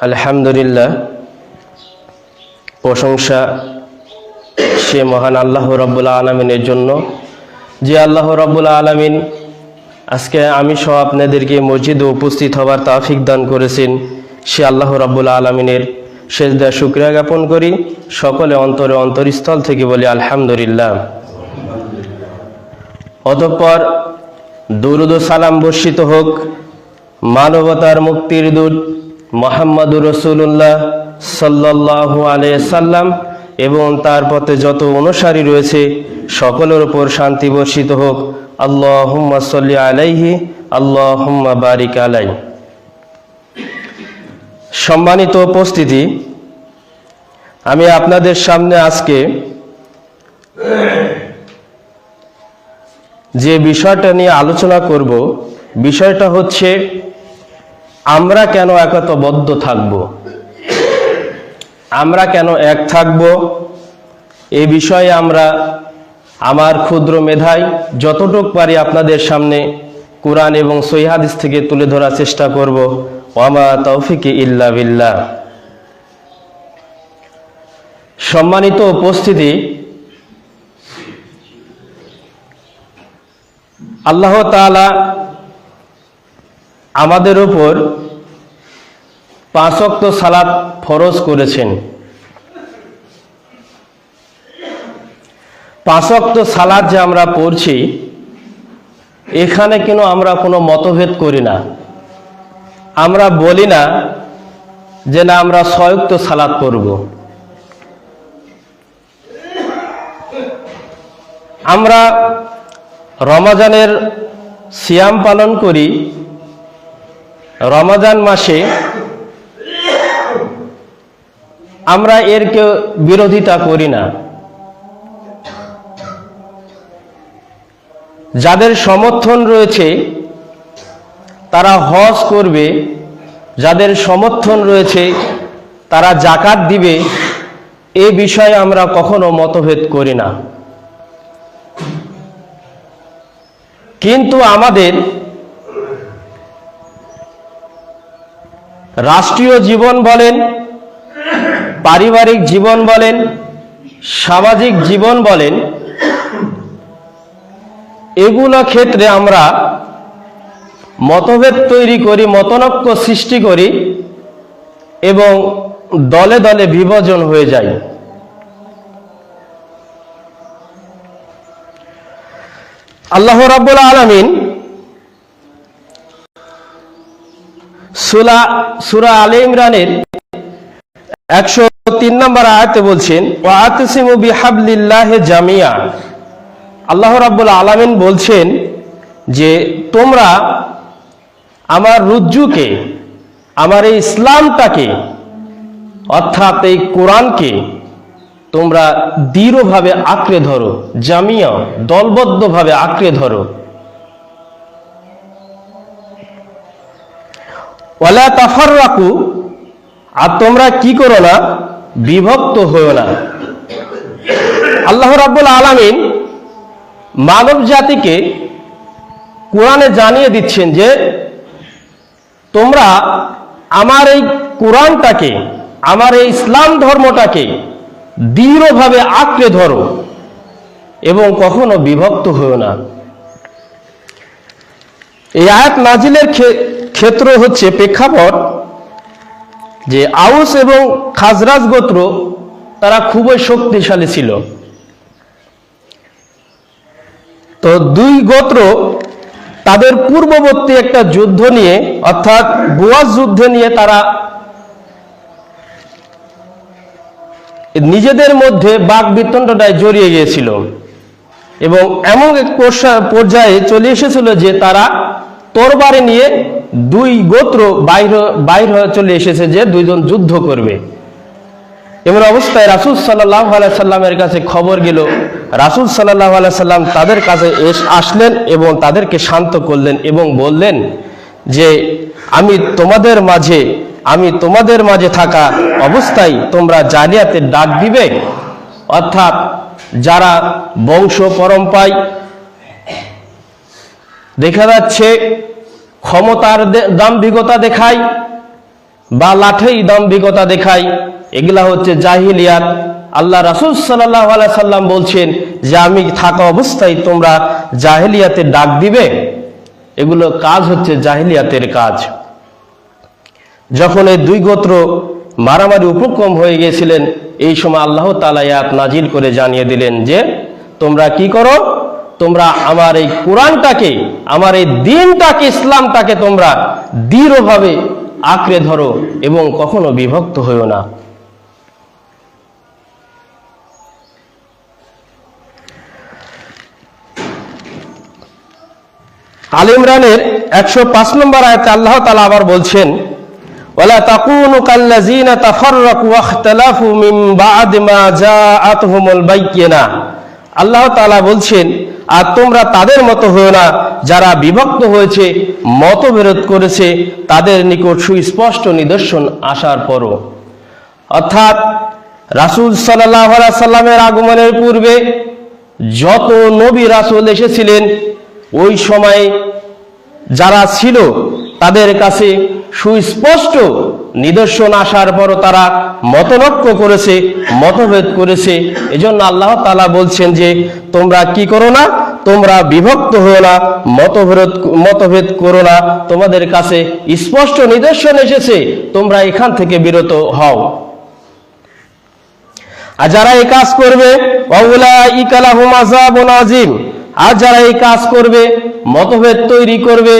আলহামদুলিল্লাহ, প্রশংসা সে মহান আল্লাহ রাব্বুল আলামিনের জন্য, যে আল্লাহ রাব্বুল আলামিন আজকে আমি সহ আপনাদেরকে মসজিদে উপস্থিত হবার তৌফিক দান করেছেন। সে আল্লাহ রাব্বুল আলামিনের সেজদায় শুকরিয়া জ্ঞাপন করি। সকলে অন্তরে অন্তরস্থল থেকে বলি আলহামদুলিল্লাহ। অতঃপর দুরূদ ও সালাম বর্ষিত হোক মানবতার মুক্তির দূত মুহাম্মদুর রাসূলুল্লাহ সাল্লাল্লাহু আলাইহি সাল্লাম এবং তার পথে যত অনুসারী রয়েছে সকলের উপর শান্তি বর্ষিত হোক। আল্লাহুম্মা সাল্লি আলাইহি আল্লাহুম্মা বারিক আলাইহি। সম্মানিত উপস্থিতি, আমি আপনাদের সামনে আজকে যে বিষয়টা নিয়ে আলোচনা করব, বিষয়টা হচ্ছে আমরা কেন একতাবদ্ধ থাকব, আমরা কেন এক থাকব। এই বিষয়ে আমরা আমার ক্ষুদ্র মেধায় যতটুক পারি আপনাদের সামনে কুরআন এবং সহিহ হাদিস থেকে তুলে ধরার চেষ্টা করব। ওয়ামা তৌফিকি ইল্লা বিল্লাহ। সম্মানিত উপস্থিতি, আল্লাহ তাআলা আমাদের উপর 5 ওয়াক্ত সালাত ফরজ করেছেন। 5 ওয়াক্ত সালাত যে আমরা পড়ছি, এখানে কেন আমরা কোনো মতভেদ করি না। আমরা বলি না যে না আমরা 6 ওয়াক্ত সালাত পড়ব। আমরা রমজানের সিয়াম পালন করি, রমজান মাসে আমরা এর কেউ বিরোধিতা করি না। যাদের সমর্থন রয়েছে তারা হজ করবে, যাদের সমর্থন রয়েছে তারা যাকাত দিবে, এ বিষয়ে আমরা কখনো মতভেদ করি না। কিন্তু আমাদের রাষ্ট্রীয় জীবন বলেন, পারিবারিক জীবন বলেন, সামাজিক জীবন বলেন, এগুলো ক্ষেত্রে আমরা মতভেদ তৈরি করি, মতনৈক্য সৃষ্টি করি এবং দলে দলে বিভাজন হয়ে যায়। আল্লাহ রাব্বুল আলামিন সূরা আলে ইমরানের 103 নম্বর আয়াতে বলছেন, ওয়াতাসিমু বিহাবলিল্লাহি জামিআ। আল্লাহ রাব্বুল আলামিন বলছেন যে তোমরা আমার রজ্জুকে, আমার এই ইসলামটাকে অর্থাৎ এই কোরআনকে তোমরা দৃঢ়ভাবে আঁকড়ে ধরো, জামিয়া দলবদ্ধভাবে আঁকড়ে ধরো। ওয়ালা তাফাররাকু, আর তোমরা কি করো না, বিভক্ত হও না। আল্লাহ রাব্বুল আলামিন মানব জাতিকে কোরআনে জানিয়ে দিচ্ছেন যে তোমরা আমার এই কোরআনটাকে, আমার এই ইসলাম ধর্মটাকে দৃঢ়ভাবে আঁকড়ে ধরো এবং কখনো বিভক্ত হও না। এই আয়াত নাজিলের ক্ষেত্র হচ্ছে প্রেক্ষাপট যে আউস এবং খাজরাজ গোত্র তারা খুবই শক্তিশালী ছিল। তো দুই গোত্র তাদের পূর্ববর্তী একটা যুদ্ধ নিয়ে, অর্থাৎ বুয়াজ যুদ্ধ নিয়ে তারা নিজেদের মধ্যে বাকবিতণ্ডায় জড়িয়ে গিয়েছিল এবং এমন এক পর্যায়ে চলে এসেছিল যে তারা তরবারি নিয়ে দুই গোত্র বাইর হয়ে চলে এসেছে যে দুইজন যুদ্ধ করবে। এমন অবস্থায় রাসূল সাল্লাল্লাহু আলাইহি সাল্লামের কাছে খবর গেল। রাসূল সাল্লাল্লাহু আলাইহি সাল্লাম তাদের কাছে আসলেন এবং তাদেরকে শান্ত করলেন এবং বললেন যে আমি তোমাদের মাঝে থাকা অবস্থায় তোমরা জালিয়াতের ডাক দিবে, অর্থাৎ যারা বংশ পরম্পরায় দেখা যাচ্ছে ক্ষমতার দাম্ভিকতা দেখায়, বা লাঠি দাম্ভিকতা দেখায়, এগুলা হচ্ছে জাহিলিয়াত। আল্লাহ রাসূল সাল্লাল্লাহু আলাইহি সাল্লাম বলছেন যে আমি থাকা অবস্থায় তোমরা জাহিলিয়াতের ডাক দিবে, এগুলো কাজ হচ্ছে জাহিলিয়াতের কাজ। যখন এই দুই গোত্র মারামারি উপক্রম হয়ে গিয়েছিলেন, এই সময় আল্লাহ তাআলা আয়াত নাজিল করে জানিয়ে দিলেন যে তোমরা কি করো, তোমরা আমার এই কোরআনটাকে, আমার এই দ্বীনটাকে, ইসলামটাকে তোমরা দৃঢ়ভাবে আঁকড়ে ধরো এবং কখনো বিভক্ত হইও না। আলে ইমরানের 105 নম্বর আয়াতে আল্লাহ তাআলা আবার বলছেন, ওয়ালা তাকুনু কাল্লাযিনা তাফাররাকু ওয়াখতালাফু মিন বা'দি মা জাআতহুমুল বায়্যিনা। আল্লাহ তাআলা বলছেন, আর তোমরা তাদের মতো হয়ো না যারা বিভক্ত হয়েছে, মতবিরোধ করেছে তাদের নিকট সুস্পষ্ট নিদর্শন আসার পরও। অর্থাৎ রাসূল সাল্লাল্লাহু আলাইহি সাল্লামের আগমনের পূর্বে যত নবী রাসূল এসেছিলেন, ওই সময় যারা ছিল তাদের কাছে সুস্পষ্ট নিদর্শন আসার পরও তারা মতনৈক্য করেছে, মতভেদ করেছে। এজন্য আল্লাহ তাআলা বলছেন যে তোমরা কি করো না, তোমরা বিভক্ত হও না, মতভেদ করো না, তোমাদের কাছে স্পষ্ট নিদর্শন এসেছে, তোমরা এখান থেকে বিরত হও। আর যারা এই কাজ করবে, ওয়াউলাইকা লাহুম আযাবুন আযীম, আর যারা এই কাজ করবে, মতভেদ তৈরি করবে,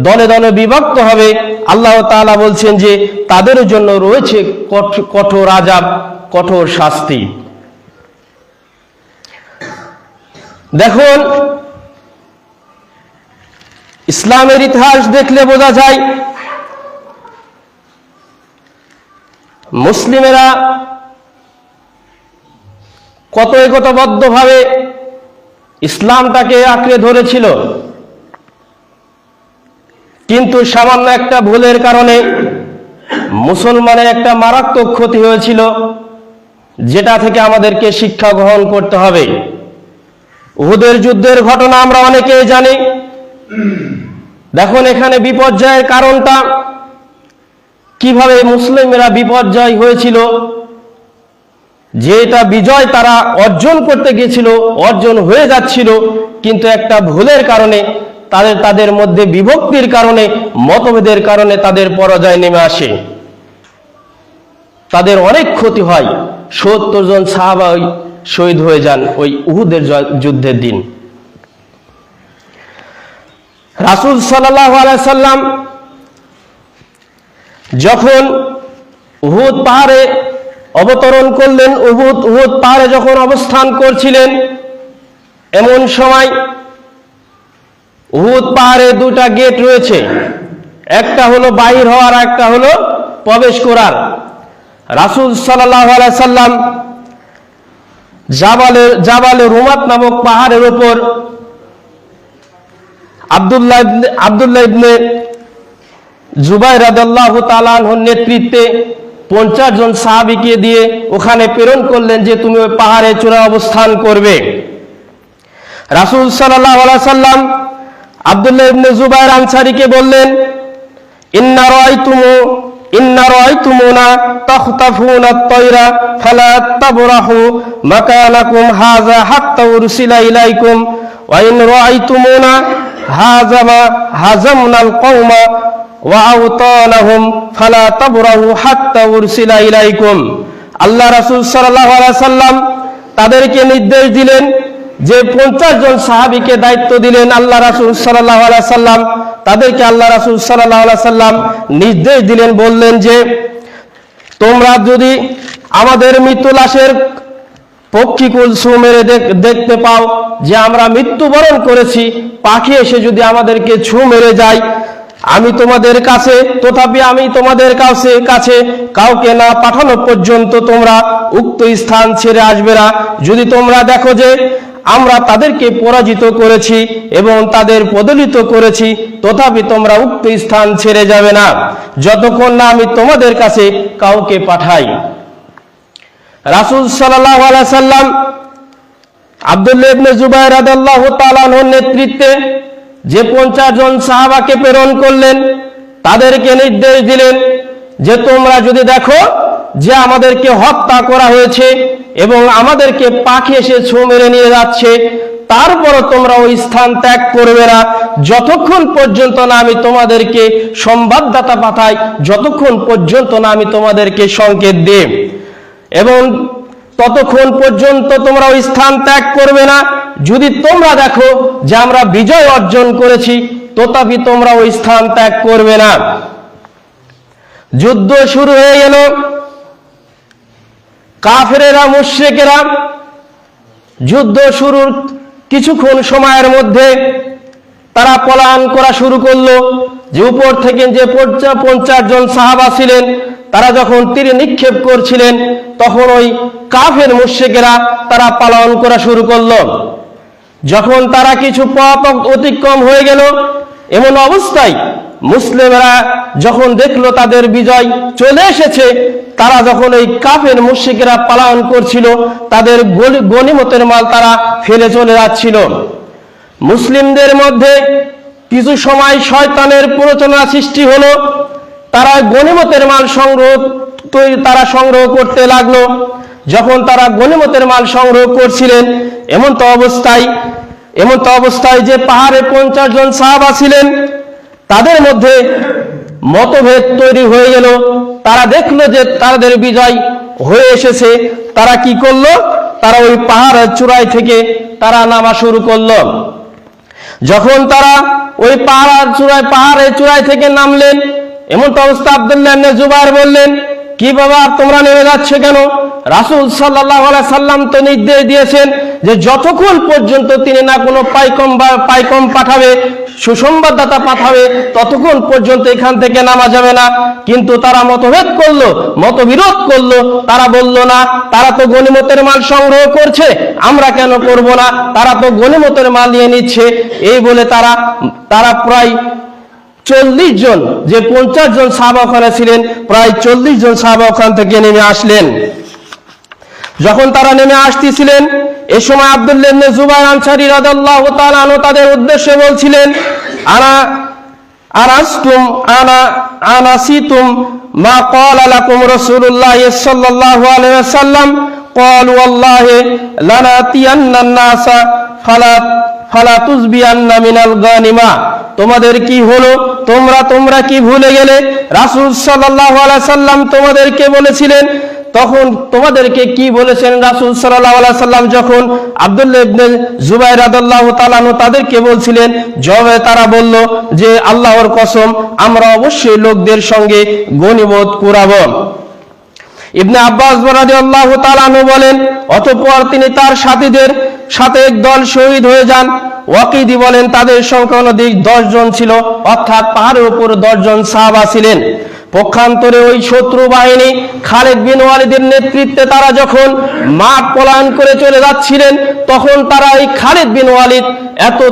দলে দলে বিভক্ত হবে, আল্লাহ তাআলা বলছেন যে তাদের জন্য রয়েছে কঠোর আযাব, কঠোর শাস্তি। দেখুন, ইসলামের ইতিহাস দেখলে বোঝা যায় মুসলিমেরা কত একতাবদ্ধভাবে ইসলামটাকে আঁকড়ে ধরেছিল, কিন্তু সামান্য একটা ভুলের কারণে মুসলমানের একটা মারাত্মক ক্ষতি হয়েছিল, যেটা থেকে আমাদেরকে শিক্ষা গ্রহণ করতে হবে। উহুদের যুদ্ধের ঘটনা আমরা অনেকেই জানি। দেখুন এখানে বিপর্যয়ের কারণটা কিভাবে মুসলিমরা বিপর্যয় হয়েছিল, যে এটা বিজয় তারা অর্জন করতে গিয়েছিল, অর্জন হয়ে যাচ্ছিল, কিন্তু একটা ভুলের কারণে, তাদের মধ্যে বিভক্তির কারণে, মতভেদের কারণে তাদের পরাজয় নেমে আসে, তাদের অনেক ক্ষতি হয়। 70 জন সাহাবা শহীদ হয়ে যান ওই উহুদের যুদ্ধের দিন। রাসূল সাল্লাল্লাহু আলাইহি সাল্লাম যখন উহুদ পাহাড়ে অবতরণ করলেন, উহুদ পাহাড়ে যখন অবস্থান করছিলেন, এমন সময় উহুদ পাহাড়ে দুটা গেট রয়েছে, একটা হলো বাহির হওয়ার, একটা হলো প্রবেশ করার। রাসূল সাল্লাল্লাহু আলাইহি সাল্লাম জাবালে রুমাত নামক পাহাড়ের উপর আব্দুল্লাহ ইবনে জুবাইর রাদিয়াল্লাহু তাআলা আনহুর নেতৃত্বে 50 জন সাহাবীকে দিয়ে ওখানে প্রেরণ করলেন যে তুমি ওই পাহাড়ে চূড়ায় অবস্থান করবে। রাসূল সাল্লাল্লাহু আলাইহি সাল্লাম আব্দুল্লাহ ইবনে জুবাইর আনসারীকে বললেন, ইন্না রাআইতুমুনা তাখতাফুনা আত-তায়রা ফালা তাবরাহু মাকানাকুম হাযা হাত্তা উরসিলা ইলাইকুম ওয়া ইন রাআইতুমুনা হাজামনাল কওমা ওয়া আওতানাহুম ফালা তাবরাহু হাত্তা উরসিলা ইলাইকুম। আল্লাহ রাসূল সাল্লাল্লাহু আলাইহি সাল্লাম তাদেরকে নির্দেশ দিলেন, যে 50 জন সাহাবীকে দায়িত্ব দিলেন আল্লাহ রাসূল সাল্লাল্লাহু আলাইহি সাল্লাম, তাদেরকে আল্লাহ রাসূল সাল্লাল্লাহু আলাইহি সাল্লাম নির্দেশ দিলেন, বললেন যে তোমরা যদি আমাদের মৃত্যু লাশের পক্ষীকুল ছু মেরে দেখতে পাও যে আমরা মৃত্যুবরণ করেছি, পাখি এসে যদি আমাদেরকে ছু মেরে যায়, আমি তোমাদের কাছে, তথাপি আমি তোমাদের কাছে কাউকে না পাঠানো পর্যন্ত তোমরা উক্ত স্থান ছেড়ে আসবে না। যদি তোমরা দেখো যে আমরা তাদেরকে পরাজিত করেছি এবং তাদের পদলিত করেছি, তথাপি তোমরা উক্ত স্থান ছেড়ে যাবে না যতক্ষণ না আমি তোমাদের কাছে কাউকে পাঠাই। রাসূল সাল্লাল্লাহু আলাইহি সাল্লাম আব্দুল্লাহ ইবনে জুবাইর রাদিয়াল্লাহু তাআলা আনহুর নেতৃত্বে যে 50 জন সাহাবাকে প্রেরণ করলেন, তাদেরকে নির্দেশ দিলেন যে তোমরা যদি দেখো যে আমাদেরকে হত্যা করা হয়েছে এবং আমাদেরকে পাখি এসে ছোঁ মেরে নিয়ে যাচ্ছে, তারপরও তোমরা ওই স্থান ত্যাগ করবে না যতক্ষণ পর্যন্ত না আমি তোমাদেরকে সংবাদদাতা পাঠাই, যতক্ষণ পর্যন্ত না আমি তোমাদেরকে সংকেত দিই, এবং ততক্ষণ পর্যন্ত তোমরা ওই স্থান ত্যাগ করবে না। যদি তোমরা দেখো যে আমরা বিজয় অর্জন করেছি, তথাপি তোমরা ওই স্থান ত্যাগ করবে না। যুদ্ধ শুরু হয়ে গেল। কাফেরেরা, মুশরিকেরা যুদ্ধ শুরুর কিছুক্ষণ সময়ের মধ্যে তারা পলায়ন করা শুরু করলো। যে উপর থেকে যে 50 জন সাহাবা ছিলেন, তারা যখন তীর নিক্ষেপ করছিলেন, তখন ওই কাফের মুশরিকেরা তারা পলায়ন করা শুরু করলো। যখন তারা কিছু পথ অতিক্রম হয়ে গেল, এমন অবস্থায় মুসলিমরা যখন দেখলো তাদের বিজয় চলে এসেছে, তারা যখন ওই কাফের মুশরিকেরা পলায়ন করছিল, তাদের গনিমতের মাল তারা ফেলে চলে যাচ্ছিল। মুসলিমদের মধ্যে কিছু সময় শয়তানের প্ররোচনা সৃষ্টি হলো। তারা গনিমতের মাল সংগ্রহ করতে লাগলো। যখন তারা গনিমতের মাল সংগ্রহ করছিলেন, এমন তো অবস্থায় যে পাহাড়ে 50 জন সাহাবা ছিলেন, তাদের মধ্যে মতভেদ তৈরি হয়ে গেল। তারা দেখলো যে তাদের বিজয় হয়ে এসেছে। তারা কি করলো? তারা ওই পাহাড়ের চূড়ায় থেকে তারা নামা শুরু করলো। যখন তারা ওই পাহাড়ের চূড়ায় থেকে নামলেন, এমন তো অবস্থা আব্দুল্লাহ ইবনে জুবাইর বললেন, কি বাবা তোমরা নেমে যাচ্ছ কেন? রাসূল সাল্লাল্লাহু আলাইহি সাল্লাম তো নির্দেশ দিয়েছেন যে যতক্ষণ পর্যন্ত তিনি না কোনো পাইকম পাঠাবে, সুসংবাদদাতা পাঠাবে, ততক্ষণ পর্যন্ত এখান থেকে নামা যাবে না। কিন্তু তারা মতবিরোধ করলো। তারা বলল না, তারা তো গনিমতের মাল সংগ্রহ করছে, আমরা কেন করব না? তারা তো গনিমতের মাল নিয়ে নিচ্ছে। এই বলে তারা প্রায় 40 জন, যে 50 জন সাহাবা ওখানে ছিলেন, প্রায় 40 জন সাহাবা ওখান থেকে নেমে আসলেন। যখন তারা নেমে আসতেছিলেন, এই সময় আব্দুল্লাহ ইবনে জুবাইর আনসারী রাদিয়াল্লাহু তাআলা আনহু তাদের উদ্দেশ্যে বলছিলেন, আনাসিতুম মা ক্বালা লাকুম রাসূলুল্লাহ সাল্লাল্লাহু আলাইহি ওয়াসাল্লাম ক্বালু ওয়াল্লাহি লানাতিয়ান্না নাসা ফালা তুযবিয়ান্না মিনাল গানিমা। তোমাদের কি হলো? তোমরা কি ভুলে গেলে? রাসূল সাল্লাল্লাহু আলাইহি সাল্লাম তোমাদেরকে বলেছিলেন। তখন তোমাদেরকে কি বলেছেন রাসূল সাল্লাল্লাহু আলাইহি সাল্লাম? যখন আব্দুল্লাহ ইবনে জুবাইর রাদিয়াল্লাহু তাআলা আনহু তাদেরকে বলছিলেন, জবাবে তারা বলল যে আল্লাহর কসম, আমরা অবশ্যই লোকদের সঙ্গে গনিমত কুড়াবো। ইবনে আব্বাস রাদিয়াল্লাহু তাআলা আনহু বলেন, অতঃপর তিনি তার সাথীদের সাথে একদল শহীদ হয়ে যান। ওয়াকিদি বলেন তাদের সংখ্যা অনধিক 10 জন ছিল, অর্থাৎ পাহাড়ের উপর 10 জন সাহাবা ছিলেন। পক্ষান্তরে ওই শত্রু বাহিনী খালিদ বিন ওয়ালিদের নেতৃত্বে তারা যখন মাঠ পলায়ন করে চলে যাচ্ছিলেন, তখন তারা এই খালিদ বিন ওয়ালিদ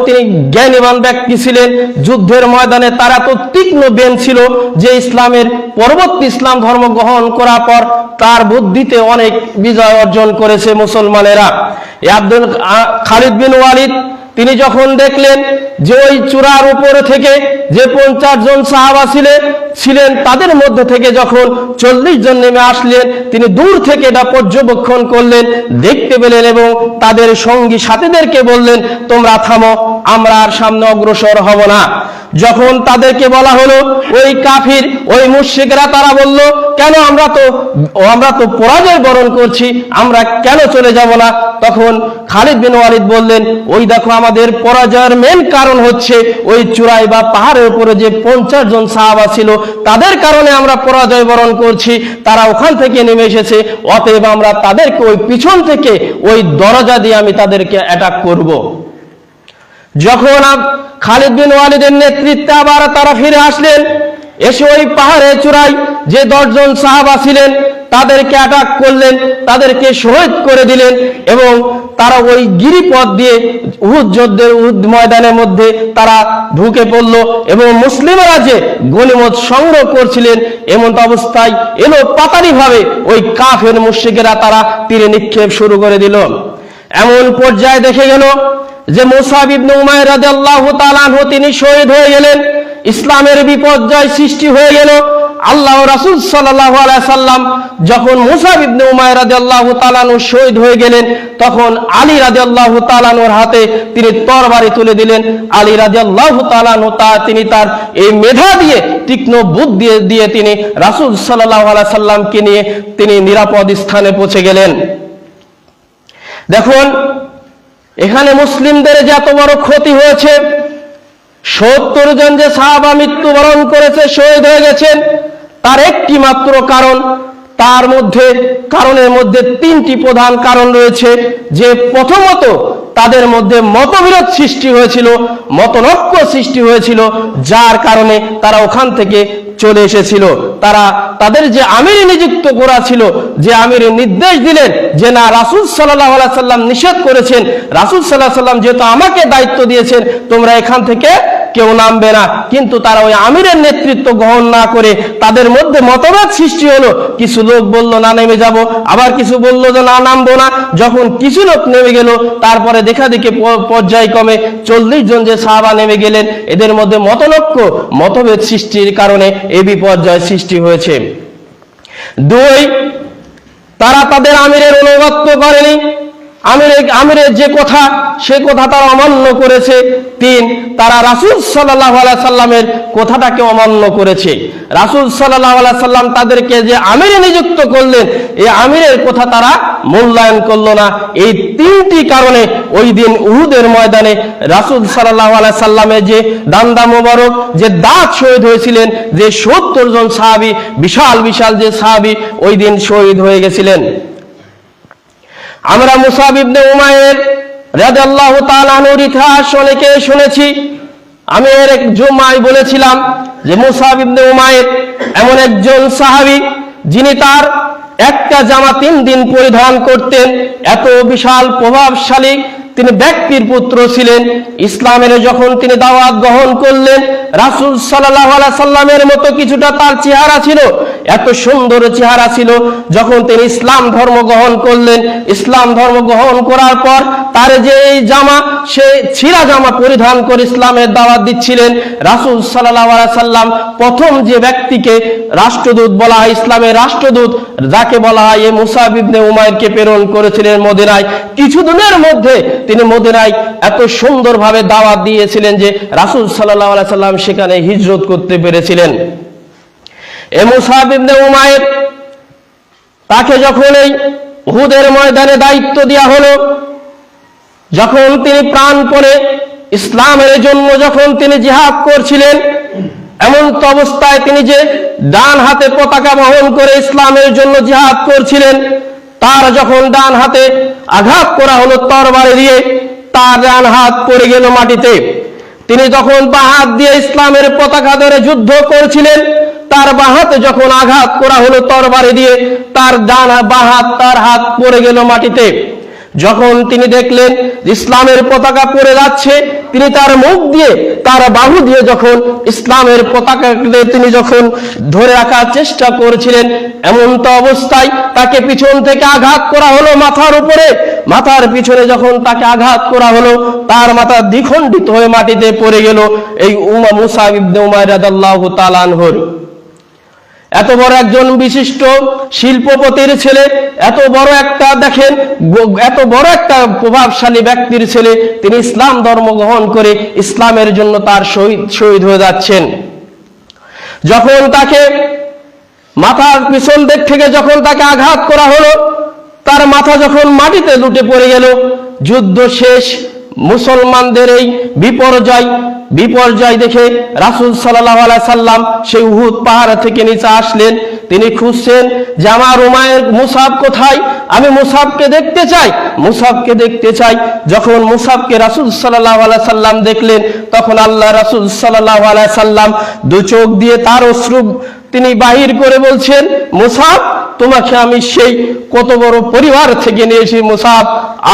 তিনি জ্ঞানীবান ব্যক্তি ছিলেন। যুদ্ধের ময়দানে তারা তো তীক্ষ্ণ ব্রেন ছিল, যে পরবর্তী ইসলাম ধর্ম গ্রহণ করার পর তার বুদ্ধিতে অনেক বিজয় অর্জন করেছে মুসলমানেরা। খালিদ বিন ওয়ালিদ তিনি যখন দেখলেন যে ওই চূড়ার উপরে থেকে যে 50 জন সাহাবা ছিলেন, তাদের মধ্যে থেকে যখন 40 জন নেমে আসলেন, তিনি দূর থেকে এটা পর্যবেক্ষণ করলেন, দেখতে পেলেন এবং তাদের সঙ্গী সাথীদেরকে বললেন, তোমরা থামো, আমরা আর সামনে অগ্রসর হব না। যখন তাদেরকে বলা হলো, ওই কাফির, ওই মুশরিকরা তারা বলল, কেন? আমরা তো পরাজয় বরণ করছি, আমরা কেন চলে যাব না? তখন খালিদ বিন ওয়ালিদ বললেন, ওই দেখো, আমাদের পরাজয়ের মেন কারণ হচ্ছে ওই চূড়ায় বা পাহাড়ের উপরে যে 50 জন সাহাবা ছিল, তাদের কারণে আমরা পরাজয় বরণ করছি। তারা ওখান থেকে নেমে এসেছে, অতএব আমরা তাদেরকে ওই পিছন থেকে ওই দরজা দিয়ে আমি তাদেরকে অ্যাটাক করব। যখন খালিদ বিন ওয়ালিদের নেতৃত্বে আবার তারা ফিরে আসলেন, এসে ওই পাহাড়ের চূড়ায় যে 10 জন সাহাবা ছিলেন তাদেরকে অ্যাটাক করলেন, তাদেরকে শহীদ করে দিলেন এবং তারা ওই গিরিপথ দিয়ে উহুদ ময়দানের মধ্যে তারা ঢুকে পড়ল এবং মুসলিমরা যে গনিমত সংগ্রহ করছিলেন, এমন অবস্থায় এলো পাতারি ভাবে ওই কাফের মুশরিকেরা তারা তীরে নিক্ষেপ শুরু করে দিল। এমন পর্যায়ে দেখে গেল যে মুসাব ইবনে উমাইর রাদিয়াল্লাহু তাআলা আনহু তিনি শহীদ হয়ে গেলেন। ইসলামের বিপর্যয় সৃষ্টি হয়ে গেল। আল্লাহ রাসূল সাল্লাল্লাহু আলাইহি সাল্লাম যখন মুসাব ইবনে উমাইর রাদিয়াল্লাহু তাআলা আনহু শহীদ হয়ে গেলেন, তখন আলী রাদিয়াল্লাহু তাআলা আনহুর হাতে তিনি তরবারি তুলে দিলেন। আলী রাদিয়াল্লাহু তাআলা আনহু তিনি তার এই মেধা দিয়ে, তীক্ষ্ণ বুদ্ধি দিয়ে তিনি রাসূল সাল্লাল্লাহু আলাইহি সাল্লামকে নিয়ে তিনি নিরাপদ স্থানে পৌঁছে গেলেন। দেখুন এখানে মুসলিমদের যে এত বড় ক্ষতি হয়েছে, 70 জন যে সাহাবা মৃত্যুবরণ করেছে, শহীদ হয়ে গেছেন, তার একটি মাত্র কারণ, তার মধ্যে কারণের মধ্যে 3টি প্রধান কারণ রয়েছে। যে প্রথমত তাদের মধ্যে মতবিরোধ সৃষ্টি হয়েছিল, মতনৈক্য সৃষ্টি হয়েছিল, যার কারণে তারা ওখান থেকে চলে এসেছিল। তাদের যে আমির নিযুক্ত করা ছিল, যে আমির নির্দেশ দিলেন যে না, রাসূল সাল্লাল্লাহু আলাইহি সাল্লাম নিষেধ করেছেন, রাসূল সাল্লাল্লাহু আলাইহি সাল্লাম যেহেতু আমাকে দায়িত্ব দিয়েছেন, তোমরা এখান থেকে কেউ নামবে না। কিন্তু তারা ওই আমিরের নেতৃত্ব গ্রহণ না করে তাদের মধ্যে মতভেদ সৃষ্টি হলো। কিছু লোক বলল না নেমে যাব, আবার কিছু বলল যে না নামবো না। যখন কিছু লোক নেমে গেল, তারপরে দেখা দেখে পর্যায়ক্রমে 40 জন যে সাহাবা নেমে গেলেন, এদের মধ্যে মতভেদ সৃষ্টির কারণে এই বিপর্যয় সৃষ্টি হয়েছে। 2, তারা তাদের আমিরের অনুগত্য করেনি, আমিরের যে কথা সে কথা তারা অমান্য করেছে। 3, তারা রাসূল সাল্লাল্লাহু আলাইহি সাল্লামের কথাটাকে অমান্য করেছে। রাসূল সাল্লাল্লাহু আলাইহি সাল্লাম তাদেরকে যে আমিরে নিযুক্ত করলেন, এই আমিরের কথা তারা মূল্যায়ন করলো না। এই 3টি কারণে ওই দিন উহুদের ময়দানে রাসূল সাল্লাল্লাহু আলাইহি সাল্লামের যে দান্দা মোবারক, যে দাঁত শহীদ হয়েছিলেন, যে 70 জন সাহাবী, বিশাল বিশাল যে সাহাবী ওই দিন শহীদ হয়ে গেছিলেন। আমরা মুসাব ইবনে উমাইর রাদিয়াল্লাহু তাআলা আনহুর ইতিহাস অনেকে শুনেছি। আমি এর এক জুমায় বলেছিলাম যে মুসাব ইবনে উমাইর এমন একজন সাহাবী যিনি তার একটা জামা 3 দিন পরিধান করতেন। এত বিশাল প্রভাবশালী তিনি ব্যক্তির পুত্র ছিলেন। ইসলামের যখন তিনি দাওয়াত গ্রহণ করলেন, রাসূল সাল্লাল্লাহু আলাইহি সাল্লামের মতো কিছুটা তার চেহারা ছিল, এত সুন্দর চেহারা ছিল। যখন তিনি ইসলাম ধর্ম গ্রহণ করলেন, ইসলাম ধর্ম গ্রহণ করার পর তার যে এই জামা, সে ছিঁড়া জামা পরিধান করে ইসলামের দাওয়াত দিচ্ছিলেন। রাসূল সাল্লাল্লাহু আলাইহি সাল্লাম প্রথম যে ব্যক্তিকে রাষ্ট্রদূত বলা হয়, ইসলামের রাষ্ট্রদূত যাকে বলা হয়, এই মুসাব ইবনে উমাইরকে প্রেরণ করেছিলেন মদিনায়। কিছুদিনের মধ্যে তিনি মদিনায় এত সুন্দরভাবে দাওয়াত দিয়েছিলেন যে রাসূল সাল্লাল্লাহু আলাইহি সাল্লাম সেখানে হিজরত করতে পেরেছিলেন। এই মুসাব ইবনে উমাইর, তাকে যখন এই উহুদের ময়দানে দায়িত্ব দেওয়া হলো, যখন তিনি প্রাণপণে ইসলামের জন্য যখন তিনি জিহাদ করছিলেন, এমন তো অবস্থায় তিনি যে ডান হাতে পতাকা বহন করে ইসলামের জন্য জিহাদ করছিলেন, তার যখন ডান হাতে আঘাত করা হলো তরবারি দিয়ে, তার ডান হাত পড়ে গেল মাটিতে। তিনি যখন বাঁ হাত দিয়ে ইসলামের পতাকা ধরে যুদ্ধ করছিলেন, তার বাঁ হাতে যখন আঘাত করা হলো তরবারি দিয়ে, তার তার হাত পড়ে গেল মাটিতে। যখন তিনি দেখলেন ইসলামের পতাকা পড়ে যাচ্ছে, তিনি তার মুখ দিয়ে, তার বাহু দিয়ে যখন ইসলামের পতাকাকে তিনি যখন ধরে রাখার চেষ্টা করেছিলেন, এমন তো অবস্থায় তাকে পিছন থেকে আঘাত করা হলো মাথার উপরে। মাথার পিছনে যখন তাকে আঘাত করা হলো, তার মাথা দ্বিখণ্ডিত হয়ে মাটিতে পড়ে গেল। এই মুসাব ইবনে উমাইর রাদিয়াল্লাহু তাআলা আনহুর এত বড় একজন বিশিষ্ট শিল্পপতির ছেলে, এত বড় একটা প্রভাবশালী ব্যক্তির ছেলে, তিনি ইসলাম ধর্ম গ্রহণ করে ইসলামের জন্য তার শহীদ হয়ে যাচ্ছেন। যখন তাকে মাথার পিছন দিক থেকে যখন তাকে আঘাত করা হলো, তার মাথা যখন মাটিতে লুটে পড়ে গেল, যুদ্ধ শেষ। মুসলমানদের এই বিপর্যয় দেখে রাসূল সাল্লাল্লাহু আলাইহি সাল্লাম সেই উহুদ পাহাড় থেকে নিচে আসলেন। তিনি খুঁজছেন যে আমার মুসাব কোথায়, আমি মুসাবকে দেখতে চাই। যখন মুসাবকে রাসূল সাল্লাল্লাহু আলাইহি সাল্লাম দেখলেন, তখন আল্লাহ রাসূল সাল্লাল্লাহু আলাইহি সাল্লাম 2 চোখ দিয়ে তার অশ্রু তিনি বাহির করে বলছেন, মুসাব, তোমাকে আমি সেই কত বড় পরিবার থেকে নিয়েছি মুসাব,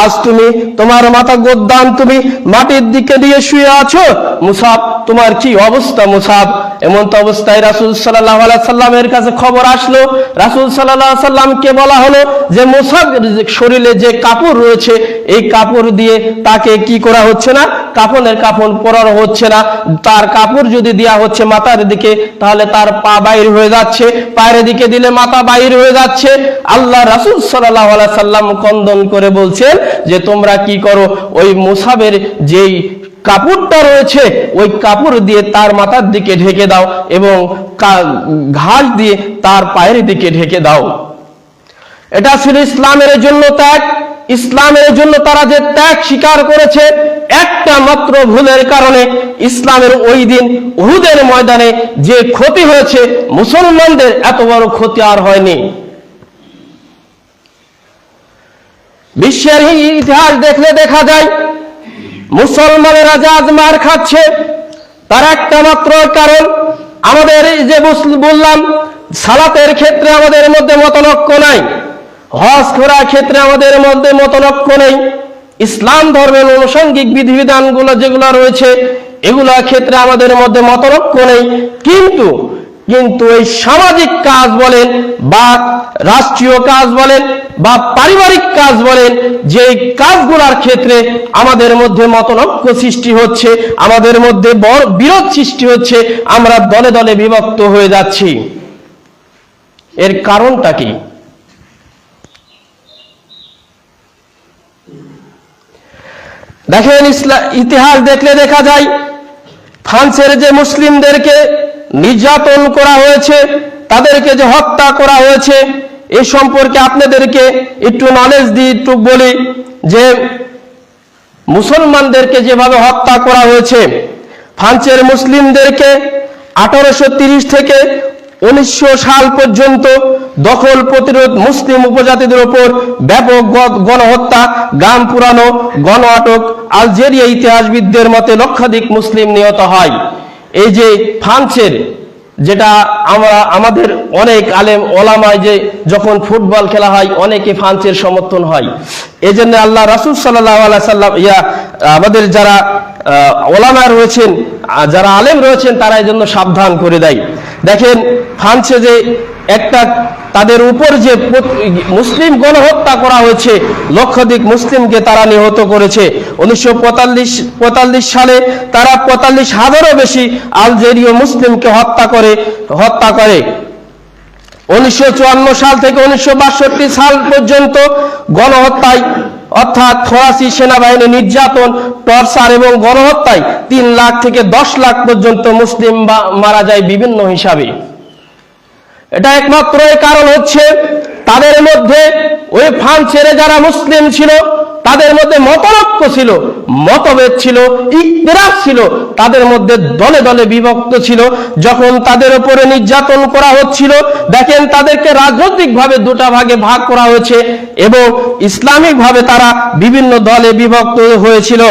আজ তুমি তোমার মাথা গোদ্দান, তুমি মাটির দিকে দিয়ে শুয়ে আছো। মুসাব, তোমার কি অবস্থা মুসাব? এমন তো অবস্থায় রাসূল সাল্লাল্লাহু আলাইহি সাল্লামের কাছে খবর আসলো। রাসূল সাল্লাল্লাহু আলাইহি সাল্লামকে বলা হলো যে মুসাফির শরীরে যে কাপড় রয়েছে এই কাপড় দিয়ে তাকে কি করা হচ্ছে না, কাফনের কাফন পরানো হচ্ছে না। তার কাপড় যদি দেওয়া হচ্ছে মাথার দিকে তাহলে তার পা বাইর হয়ে যাচ্ছে, পায়ের দিকে দিলে মাথা বাইর হয়ে যাচ্ছে। আল্লাহ রাসূল সাল্লাল্লাহু আলাইহি সাল্লাম খণ্ডন করে বলছেন যে তোমরা কি করো, ওই মুসাফের যেই কাপড়টা রয়েছে ওই কাপড় দিয়ে তার মাথার দিকে ঢেকে দাও এবং ঘাস দিয়ে তার পায়ের দিকে ঢেকে দাও। এটা ছিল ইসলামের জন্য ত্যাগ। ইসলামের জন্য তারা যে ত্যাগ স্বীকার করেছে, একটা মাত্র ভুলের কারণে ইসলামের ওই দিন উহুদের ময়দানে যে ক্ষতি হয়েছে, মুসলমানদের এত বড় ক্ষতি আর হয়নি। বিশ্বের ইতিহাস দেখলে দেখা যায় মুসলমানেরা যে আজ মার খাচ্ছে তার একটা মাত্র কারণ, আমাদের যে বললাম সালাতের ক্ষেত্রে আমাদের মধ্যে মতনৈক্য নাই, হজ করার ক্ষেত্রে আমাদের মধ্যে মতনৈক্য নেই, ইসলাম ধর্মের আনুষঙ্গিক বিধিবিধানগুলো যেগুলো রয়েছে এগুলোর ক্ষেত্রে আমাদের মধ্যে মতনৈক্য নেই, কিন্তু এই সামাজিক কাজ বলেন বা রাষ্ট্রীয় কাজ বলেন বা পারিবারিক কাজ বলেন, যে কাজগুলোর ক্ষেত্রে আমাদের মধ্যে মতনৈক্য সৃষ্টি হচ্ছে, আমাদের মধ্যে বিরোধ সৃষ্টি হচ্ছে, আমরা দলে দলে বিভক্ত হয়ে যাচ্ছি। এর কারণটা কি? দেখেন ইতিহাস দেখলে দেখা যায় ফ্রান্সের যে মুসলিমদেরকে নির্যাতন করা হয়েছে, তাদেরকে যে হত্যা করা হয়েছে, এই সম্পর্কে আপনাদেরকে একটু নলেজ দিয়ে একটু বলি যে মুসলমানদেরকে যেভাবে হত্যা করা হয়েছে, ফ্রান্সের মুসলিমদেরকে 1830 থেকে 1900 সাল পর্যন্ত দখল প্রতিরোধ মুসলিম উপজাতিদের উপর ব্যাপক গণহত্যা, গ্রাম পুরানো, গণ আটক, আলজেরিয়া ইতিহাসবিদদের মতে লক্ষাধিক মুসলিম নিহত হয়। এই যে ফ্রান্সের যেটা আমাদের অনেক আলেম ওলামায় যে যখন ফুটবল খেলা হয় অনেকে ফ্রান্সের সমর্থন হয়, এই জন্য আল্লাহ রাসূল সাল্লাল্লাহু আলাইহি সাল্লাম আমাদের যারা ওলামা রয়েছেন, যারা আলেম রয়েছেন তারা এই জন্য সাবধান করে দেয়। দেখেন ফ্রান্সে যে একটা তাদের উপর যে মুসলিম গণহত্যা করা হয়েছে, লক্ষাধিক মুসলিমকে তারা নিহত করেছে। 1945 সালে তারা 45,000-এরও বেশি আলজেরীয় মুসলিমকে হত্যা করে। 1954 সাল থেকে 1962 সাল পর্যন্ত গণহত্যায় অর্থাৎ ফরাসি সেনাবাহিনী নির্যাতন, টর্চার এবং গণহত্যায় 3 লাখ থেকে 10 লাখ পর্যন্ত মুসলিম মারা যায় বিভিন্ন হিসাবে। এটা একমাত্র কারণ হচ্ছে তাদের মধ্যে ওই ফ্রান্সের যারা মুসলিম ছিল তাদের মধ্যে মতনৈক্য ছিল, মতভেদ ছিল, ইখতিলাফ ছিল, তাদের মধ্যে দলে দলে বিভক্ত ছিল। যখন তাদের উপরে নির্যাতন করা হচ্ছিল, দেখেন তাদেরকে রাজনৈতিকভাবে দুটা ভাগে ভাগ করা হয়েছে এবং ইসলামিকভাবে তারা বিভিন্ন দলে বিভক্ত হয়েছিল।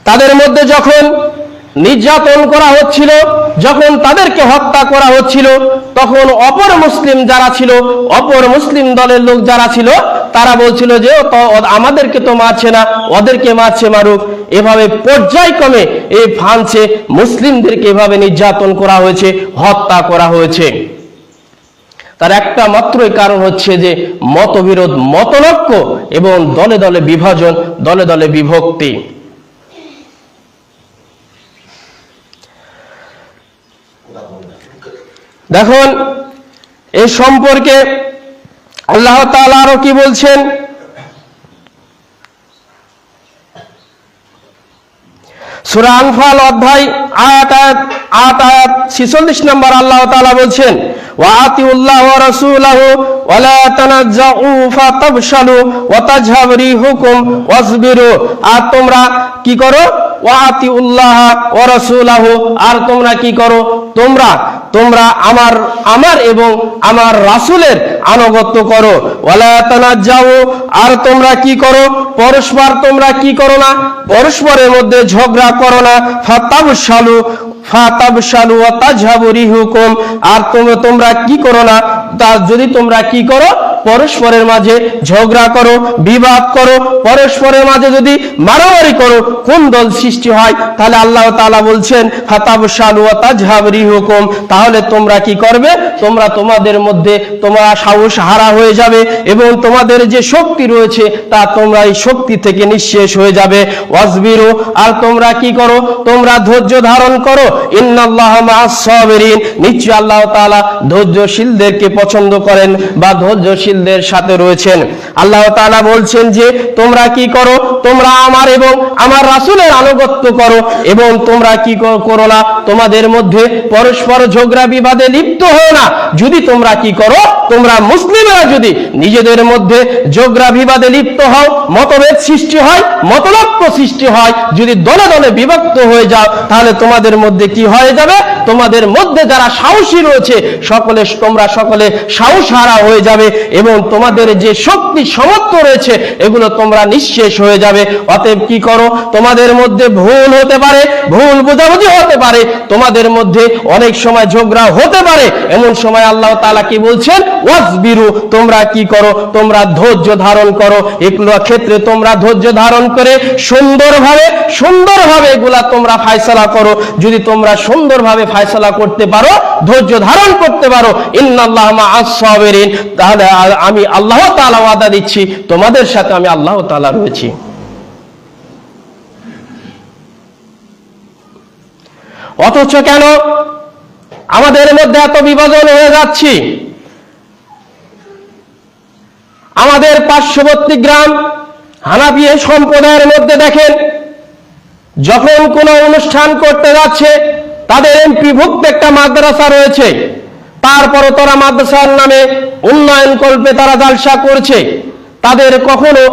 তাদের মধ্যে যখন নির্যাতন করা হচ্ছিল, যখন তাদেরকে হত্যা করা হচ্ছিল, তখন অপর মুসলিম যারা ছিল, অপর মুসলিম দলের লোক যারা ছিল তারা বলছিল যে আমাদেরকে তো মারছে না, ওদেরকে মারছে, মারুক। এভাবে পর্যায়ক্রমে এই ফ্রান্সে মুসলিমদেরকে এভাবে নির্যাতন করা হয়েছে, হত্যা করা হয়েছে। তার একটা মাত্রই কারণ হচ্ছে যে মতবিরোধ, মতনৈক্য এবং দলে দলে বিভাজন, দলে দলে বিভক্তি। দেখুন এই সম্পর্কে আল্লাহ তাআলা আরো কি বলছেন, সূরা আনফাল অধ্যায় 8 আয়াত 46 নম্বর আল্লাহ তাআলা বলছেন, ওয়া আতিউল্লাহ ওয়া রাসূলাহু ওয়া লা তানাজ্জাউ ফাতাবশালু ওয়া তাজহাবু রিহুকুম ওয়াসবিরু। আর তোমরা কি করো, ওয়া আতিউল্লাহ ওয়া রাসূলাহু, আর তোমরা কি করো, তোমরা আমার এবং আমার রাসূলের আনুগত্য করো। ওয়া লা তানাজ্জাউ, আর তোমরা কি করো, পরস্পর তোমরা কি করো না, পরস্পরের মধ্যে ঝগড়া করো না। ফাতাবশালু ওয়া তাজহাবু রিহুকুম, আর তোমরা কি করো না, যদি তোমরা কি করো, পরস্পরের মাঝে ঝগড়া করো, বিবাদ করো, পরস্পরের মাঝে যদি মারামারি করো, কুন্দল সৃষ্টি হয়, তাহলে আল্লাহ তাআলা বলছেন ফাতাবশালু ওয়া তাজহাব রিহুকুম, তাহলে তোমরা কি করবে? তোমরা তোমাদের মধ্যে তোমরা সাহস হারা হয়ে যাবে এবং তোমাদের যে শক্তি রয়েছে তা তোমরা এই শক্তি থেকে নিঃশেষ হয়ে যাবে। ওয়াসবিরু, আর তোমরা কি করো? তোমরা ধৈর্য ধারণ করো। ইন্নাল্লাহা মা'আস সাবিরিন, নিশ্চয় আল্লাহ তাআলা ধৈর্যশীলদেরকে পছন্দ করেন বা ধৈর্যশীলদের সাথে রয়েছেন। আল্লাহ তাআলা বলছেন যে তোমরা কি করো? তোমরা আমার এবং আমার রাসূলের আনুগত্য করো এবং তোমরা কি করো না? তোমাদের মধ্যে পরস্পর ঝগড়া বিবাদে লিপ্ত হও না। যদি তোমরা কি করো? তোমরা মুসলিমরা যদি নিজেদের মধ্যে ঝগড়া বিবাদে লিপ্ত হও, মতভেদ সৃষ্টি হয়, মতলক্ষ সৃষ্টি হয়, যদি দলে দলে বিভক্ত হয়ে যাও, তাহলে তোমাদের মধ্যে কি হয়ে যাবে? তোমাদের মধ্যে যারা সাহসী রয়েছে তোমরা সকলে সাহস হারা হয়ে যাবে এবং তোমাদের যে শক্তি সামর্থ্য রয়েছে এগুলো তোমরা নিঃশেষ হয়ে যাবে। অতএব কি করো? তোমাদের মধ্যে ভুল হতে পারে, ভুল বোঝাবুঝি হতে পারে, তোমাদের মধ্যে অনেক সময় ঝগড়া হতে পারে, এমন সময় আল্লাহ তাআলা কি বলছেন? ওয়াসবিরু, তোমরা কি করো? তোমরা ধৈর্য ধারণ করো। এগুলো ক্ষেত্রে তোমরা ধৈর্য ধারণ করে সুন্দরভাবে এগুলা তোমরা ফায়সালা করো। যদি তোমরা সুন্দরভাবে ফায়সালা করতে পারো, ধৈর্য ধারণ করতে পারো, ইন্নাল্লাহা মা'আস সাবিরিন, তাহলে আমি আল্লাহ তাআলা ওয়াদা দিচ্ছি তোমাদের সাথে আমি আল্লাহ তাআলা রয়েছি। অথচ কেন আমাদের মধ্যে এত বিভাজন হয়ে যাচ্ছে? আমাদের পার্শ্ববর্তী গ্রাম হানাফি সম্প্রদায়ের মধ্যে দেখেন, যখন কোনো অনুষ্ঠান করতে যাচ্ছে, তাদের এমপিভুক্ত একটা মাদ্রাসা রয়েছে, তারপরও তারা মাদ্রাসার নামে উন্নয়ন কল্পে তারা জালসা করছে। তাদের কখনো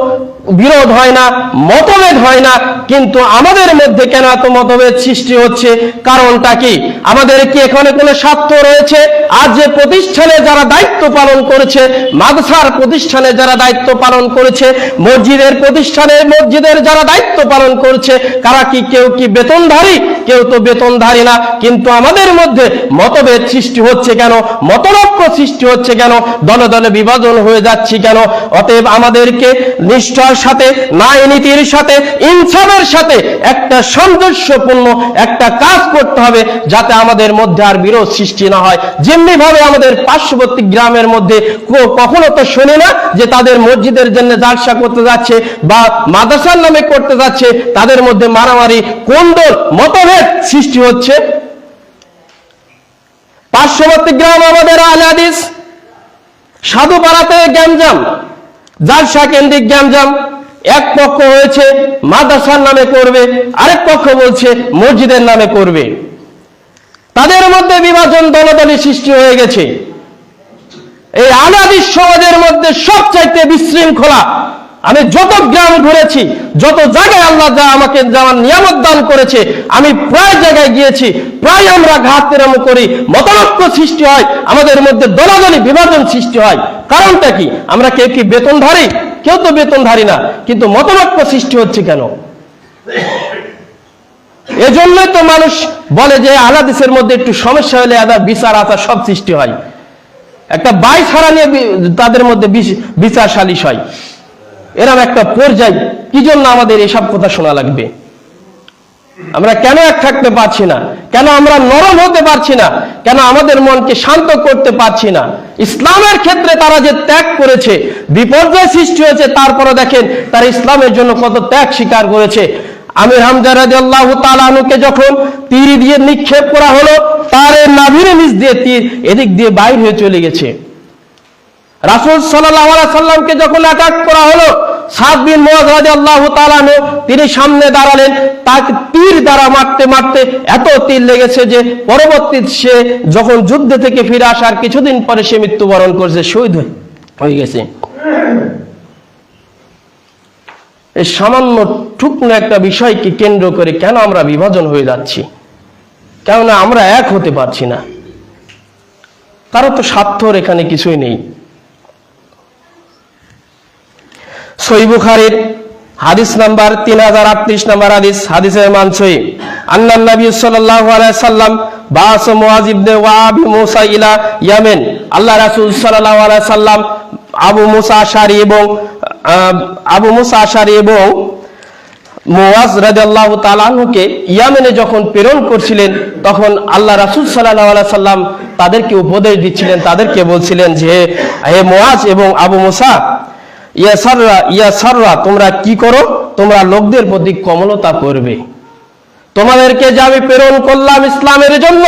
বিরোধ হয় না, মতভেদ হয় না, কিন্তু আমাদের মধ্যে কেন এত মতভেদ সৃষ্টি হচ্ছে? কারণটা কি? আমাদের কি এখানে কোনো স্বার্থ রয়েছে? আজ যে প্রতিষ্ঠানে যারা দায়িত্ব পালন করেছে, মাদ্রাসার প্রতিষ্ঠানে যারা দায়িত্ব পালন করেছে, মসজিদের যারা দায়িত্ব পালন করছে, কারা কি কেউ কি বেতনধারী? কেউ তো বেতনধারী না, কিন্তু আমাদের মধ্যে মতভেদ সৃষ্টি হচ্ছে কেন? মতলক্ষ সৃষ্টি হচ্ছে কেন? দলে দলে বিভাজন হয়ে যাচ্ছে কেন? অতএব আমাদেরকে নিষ্ঠার সাথে, ন্যায় নীতির সাথে, ইনসাফের সাথে একটা সামঞ্জস্যপূর্ণ একটা কাজ করতে হবে, যাতে আমাদের মধ্যে আর বিরোধ সৃষ্টি না হয়। যেমনি ভাবে আমাদের পার্শ্ববর্তী গ্রামের মধ্যে কখনো তো শুনি না যে তাদের মসজিদের জন্য জালসা করতে যাচ্ছে বা মাদ্রাসার নামে করতে যাচ্ছে, তাদের মধ্যে মারামারি, কোন্দল, মতভেদ সৃষ্টি হচ্ছে। পার্শ্ববর্তী গ্রাম আমাদের আহলে হাদিস, সাধুপাড়াতে গ্যাঞ্জাম, জালসা কেন্দ্রিক গ্যাঞ্জাম। এক পক্ষ হয়েছে মাদ্রাসার নামে করবে, আরেক পক্ষ বলছে মসজিদের নামে করবে। তাদের মধ্যে বিভাজন, দলদলি সৃষ্টি হয়ে গেছে। এই আহলে হাদিস সমাজের মধ্যে সবচাইতে বিশৃঙ্খলা। আমি যত গ্রাম ঘুরেছি, যত জায়গায় আল্লাহ যা আমাকে যেমন নিয়ামত দান করেছে, আমি প্রায় জায়গায় গিয়েছি, প্রায় আমরা ঘাত পেরামো করি, মতলক্ষ সৃষ্টি হয়, আমাদের মধ্যে দলাদলি বিভাজন সৃষ্টি হয়। কারণটা কি? আমরা কেউ কি বেতনধারী? কেউ তো বেতনধারী না, কিন্তু মতলক্ষ সৃষ্টি হচ্ছে কেন? এজন্যই তো মানুষ বলে যে আহলে হাদিসের মধ্যে একটু সমস্যা হলে বিচার আচার সব সৃষ্টি হয়। একটা বাই ছাড়া নিয়ে তাদের মধ্যে বিচার সালিশ হয়। এরকম একটা পর্যায়। কি জন্য আমাদের এসব কথা শোনা লাগবে? আমরা কেন এক থাকতে পারছি না? কেন আমরা নরম হতে পারছি না? কেন আমাদের মনকে শান্ত করতে পারছি না? ইসলামের ক্ষেত্রে তারা যে ত্যাগ করেছে, বিপর্যয় সৃষ্টি হয়েছে, তারপরে দেখেন তারা ইসলামের জন্য কত ত্যাগ স্বীকার করেছে। আমির হামজা রাদিয়াল্লাহু তাআলা আনহুকে যখন তীর দিয়ে নিক্ষেপ করা হলো, তার নাভির নিচ দিয়ে তীর এদিক দিয়ে বাইর হয়ে চলে গেছে। রাসূল সাল্লাল্লাহু আলাইহি সাল্লামকে যখন অ্যাটাক করা হলো, সাদ বিন মুআয রাদিয়াল্লাহু তাআলা আনহু তিনি সামনে দাঁড়ালেন, তাকে তীর দ্বারা মারতে মারতে এত তীর লেগেছে যে পরবর্তী সে যখন যুদ্ধ থেকে ফিরে আসার কিছুদিন পরে সে মৃত্যুবরণ করেছে, শহীদ হয়ে গেছে। এই সামান্য টুকনো একটা বিষয়কে কেন্দ্র করে কেন আমরা বিভাজন হয়ে যাচ্ছি? কেননা আমরা এক হতে পারছি না। কারো তো স্বার্থর এখানে কিছুই নেই। সহিহ বুখারীর হাদিস নাম্বার 3038 নম্বর হাদিস, হাদিসে মান সহিহ, আন্নান নবী সাল্লাল্লাহু আলাইহি সাল্লাম বাস মুআয ইবনে ওয়াব মুসা ইলা ইয়ামেন, আল্লাহ রাসূল সাল্লাল্লাহু আলাইহি সাল্লাম আবু মুসা আশারী এবং মুআজ রাদিয়াল্লাহু তাআলা আনহুকে ইয়ামেনে যখন প্রেরণ করছিলেন, তখন আল্লাহ রাসূল সাল্লাল্লাহু আলাইহি সাল্লাম তাদেরকে উপদেশ দিচ্ছিলেন, তাদেরকে বলছিলেন যে হে মুআজ এবং আবু মুসা, ইয়াসাররা তোমরা কি করো, তোমরা লোকদের প্রতি কোমলতা করবে। তোমাদেরকে যাবে প্রেরণ করলাম ইসলামের জন্য,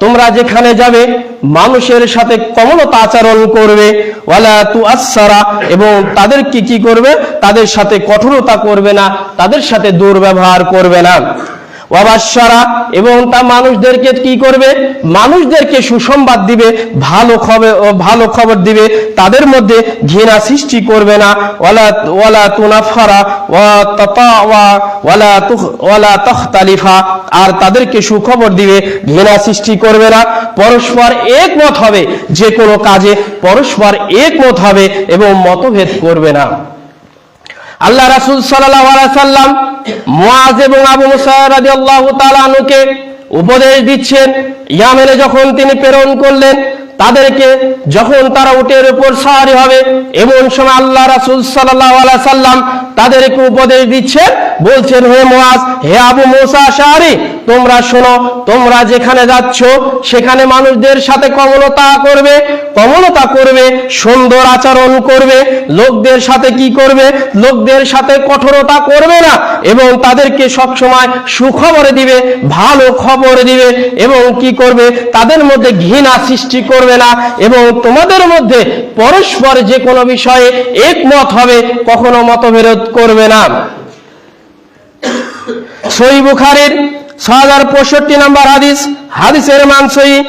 তোমরা যেখানে যাবে মানুষের সাথে কোমলতা আচরণ করবে। ওয়ালা তুআসসারা, এবং তাদেরকে কি করবে, তাদের সাথে কঠোরতা করবে না, তাদের সাথে দুর্ব্যবহার করবে না। ওয়াবাশশারা, এবং তা মানুষদেরকে কি করবে, মানুষদেরকে সুসংবাদ দিবে, ভালো খবর দিবে, তাদের মধ্যে ঘৃণা সৃষ্টি করবে না। ওয়ালা তুনাফারা ওয়ালা তাখতালিফা, আর তাদেরকে সুখবর দিবে, ঘৃণা সৃষ্টি করবে না। পরস্পর একমত হবে, যে কোনো কাজে পরস্পর একমত হবে এবং মতভেদ করবে না। আল্লাহ রাসূল সাল্লাল্লাহু আলাইহি সাল্লাম মুআজ এবং আবু মুসা রাদিয়াল্লাহু তাআলা আনহুকে উপদেশ দিচ্ছেন। ইয়ামেনে যখন তিনি প্রেরণ করলেন, তাদেরকে যখন তারা উটের উপর সাওয়ারি হবে, এমন সময় আল্লাহ রাসূল সাল্লাল্লাহু আলাইহি সাল্লাম তাদেরকে উপদেশ দিচ্ছেন, বলছেন হে মুআজ, হে আবু মুসা আশআরী, তোমরা শোনো, তোমরা যেখানে যাচ্ছ সেখানে মানুষদের সাথে কোমলতা করবে, সুন্দর আচরণ করবে, লোকদের সাথে কি করবে, লোকদের সাথে কঠোরতা করবে না, এবং তাদেরকে সবসময় সুখবর দিবে, ভালো খবর দিবে, এবং কি করবে, তাদের মধ্যে ঘৃণা সৃষ্টি করবে না, এবং তোমাদের মধ্যে পরস্পর যে কোনো বিষয়ে একমত হবে, কখনো মতবিরোধ করবে না। সহিহ বুখারীর 6065 নম্বর হাদিসের মান সহিহ।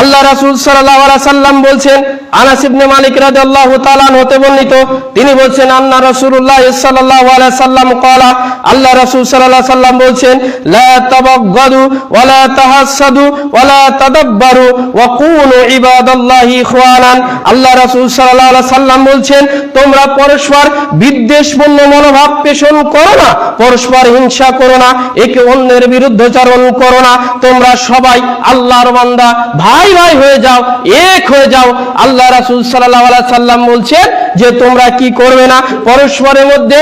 আল্লাহ রাসূল সাল্লাল্লাহু আলাইহি সাল্লাম বলছেন, আনাস ইবনে মালিক রাদিয়াল্লাহু তাআলা আনহু হতে বর্ণিত, তিনি বলছেন আন্না রাসূলুল্লাহ সাল্লাল্লাহু আলাইহি সাল্লাম ক্বালা, আল্লাহ রাসূল সাল্লাল্লাহু আলাইহি সাল্লাম বলছেন, লা তাবাগগাদু ওয়ালা তাহাসসাদু ওয়ালা তাদাব্বারু ওয়া কুনু ইবাদাল্লাহি ইখওয়ানান। আল্লাহ রাসূল সাল্লাল্লাহু আলাইহি সাল্লাম বলছেন, তোমরা পরস্পর বিদ্বেষপূর্ণ মনোভাব পোষণ করো না, পরস্পর হিংসা করো না, একে অন্যের বিরুদ্ধাচরণ করো না, তোমরা সবাই আল্লাহর বান্দা, ভাই হয়ে যাও, এক হয়ে যাও। আল্লাহ রাসূল সাল্লাল্লাহু আলাইহি সাল্লাম বলছেন যে তোমরা কি করবে না, পরস্পরের মধ্যে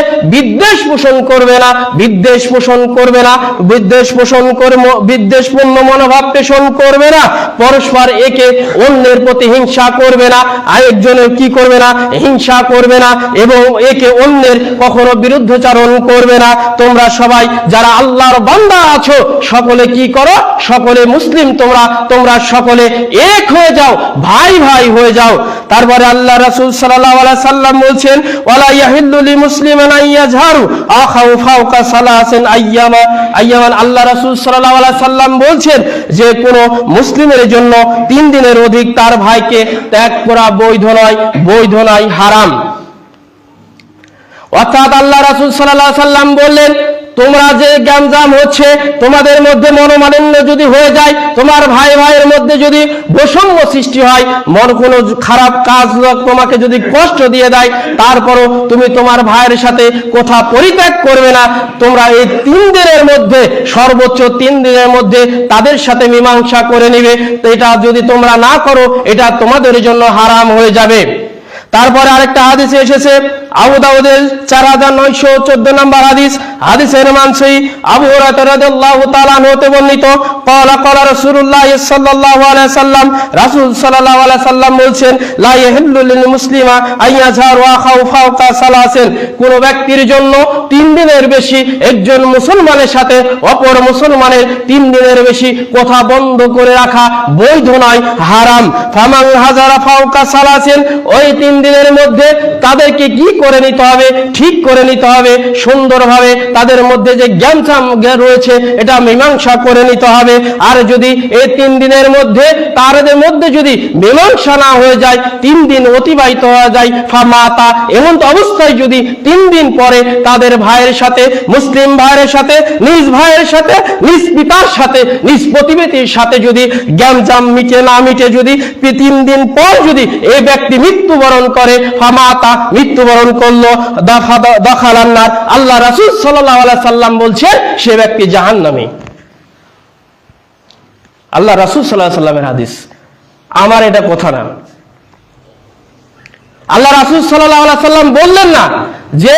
বিদ্বেষপূর্ণ মনোভাব পোষণ করবে না, পরস্পর একে অন্যের প্রতি হিংসা করবে না, আরেকজনের কি করবে না, হিংসা করবে না, এবং একে অন্যের কখনো বিরুদ্ধাচরণ করবে না। তোমরা সবাই যারা আল্লাহর বান্দা আছো, সকলে কি করো, সকলে মুসলিম, তোমরা সকলে এক হয়ে যাও, ভাই হয়ে যাও। তারপরে আল্লাহ রাসূল সাল্লাল্লাহু আলাইহি সাল্লাম বলছেন, ওয়ালা ইয়াহিল্লু লিমুসলিমিন আন ইয়াজহারু আখাউ ফাওকা সালাসিন আইয়ামান। আল্লাহ রাসূল সাল্লাল্লাহু আলাইহি সাল্লাম বলছেন যে কোন মুসলিমের জন্য 3 দিনের অধিক তার ভাইকে ত্যাগ করা বৈধ নয়, হারাম। অর্থাৎ আল্লাহ রাসূল সাল্লাল্লাহু আলাইহি সাল্লাম বললেন, তোমরা যে গ্যামজাম হচ্ছে, তোমাদের মধ্যে মনোমালিন্য যদি হয়ে যায়, তোমার ভাইয়ের মধ্যে যদি বৈষম্য সৃষ্টি হয়, কোনো খারাপ কাজ তোমাকে যদি কষ্ট দিয়ে দেয়, তারপরও তুমি তোমার ভাইয়ের সাথে কথা পরিত্যাগ করবে না। তোমরা এই 3 দিনের মধ্যে, সর্বোচ্চ 3 দিনের মধ্যে তাদের সাথে মীমাংসা করে নিবে। এটা যদি তোমরা না করো, এটা তোমাদের জন্য হারাম হয়ে যাবে। তারপরে আরেকটা হাদিসে এসেছে, আবু দাউদের 4914 নম্বর হাদিসের মান সহিহ। আবু হুরায়রা রাদিয়াল্লাহু তাআলা আনহু হতে বর্ণিত, ক্বালা রাসূলুল্লাহ সাল্লাল্লাহু আলাইহি সাল্লাম, রাসূল সাল্লাল্লাহু আলাইহি সাল্লাম বলছেন, লা ইয়াহিল্লু লিল মুসলিমা আইয়াজহারু আখাউ ফাওকা সালাসিন। কোন ব্যক্তির জন্য 3 দিনের বেশি একজন মুসলমানের সাথে অপর মুসলমানের 3 দিনের বেশি কথা বন্ধ করে রাখা বৈধ নয়, হারাম। ফামান হাজারা ফাওকা সালাসিন, ওই 3 দিনের মধ্যে তাদেরকে কি করে নিতে হবে, ঠিক করে নিতে হবে, সুন্দরভাবে তাদের মধ্যে যে জ্ঞানসাম রয়েছে এটা মীমাংসা করে নিতে হবে। আর যদি এই 3 দিনের মধ্যে তাদের মধ্যে যদি মীমাংসা না হয়ে যায়, 3 দিন অতিবাহিত হয়ে যায়, ফামাতা, এমন অবস্থায় যদি 3 দিন পরে তাদের ভাইয়ের সাথে, মুসলিম ভাইয়ের সাথে, নিজ ভাইয়ের সাথে, নিজ পিতার সাথে, নিজ প্রতিবেশীর সাথে যদি জ্ঞানজাম না মিটে, যদি 3 দিন পর যদি এই ব্যক্তি মৃত্যুবরণ করে, ফামাতা, মৃত্যুবরণ করলো, দাখালান নার। আল্লাহ রাসূল সাল্লাল্লাহু আলাইহি সাল্লাম বলছেন সে ব্যক্তি জাহান্নামী। আল্লাহ রাসূল সাল্লাল্লাহু আলাইহি সাল্লামের হাদিস, আমার এটা কথা না। আল্লাহ রাসূল সাল্লাল্লাহু আলাইহি সাল্লাম বললেন না যে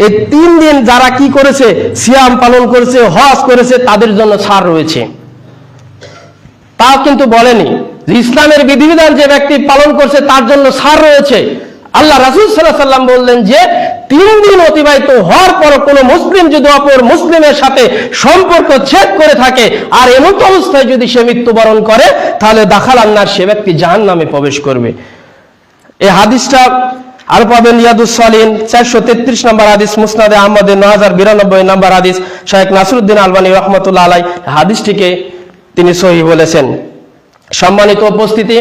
এই 3 দিন যারা কি করেছে, সিয়াম পালন করেছে, হজ করেছে, তাদের জন্য ছাড় রয়েছে। তা কিন্তু বলেনি যে ইসলামের বিধিবিধান যে ব্যক্তি পালন করছে তার জন্য ছাড় রয়েছে। আল্লাহ রাসূল সাল্লাল্লাহু আলাইহি সাল্লাম বললেন যে 3 দিন অতিবাহিত হওয়ার পর কোনো মুসলিম যদি অপর মুসলিমের সাথে সম্পর্ক ছেদ করে থাকে আর এমন অবস্থায় যদি সে মৃত্যুবরণ করে, তাহলে দাখালান নার, সে ব্যক্তি জাহান্নামে প্রবেশ করবে। এই হাদিসটা আর পাবেন রিয়াদুস সালিহিন 433 নম্বর হাদিস, মুসনাদে আহমদে 9092 নম্বর হাদিস। শাইখ নাসিরউদ্দিন আলবানী রাহমাতুল্লাহ আলাইহি হাদিসটিকে তিনি সহিহ বলেছেন। সম্মানিত উপস্থিতি,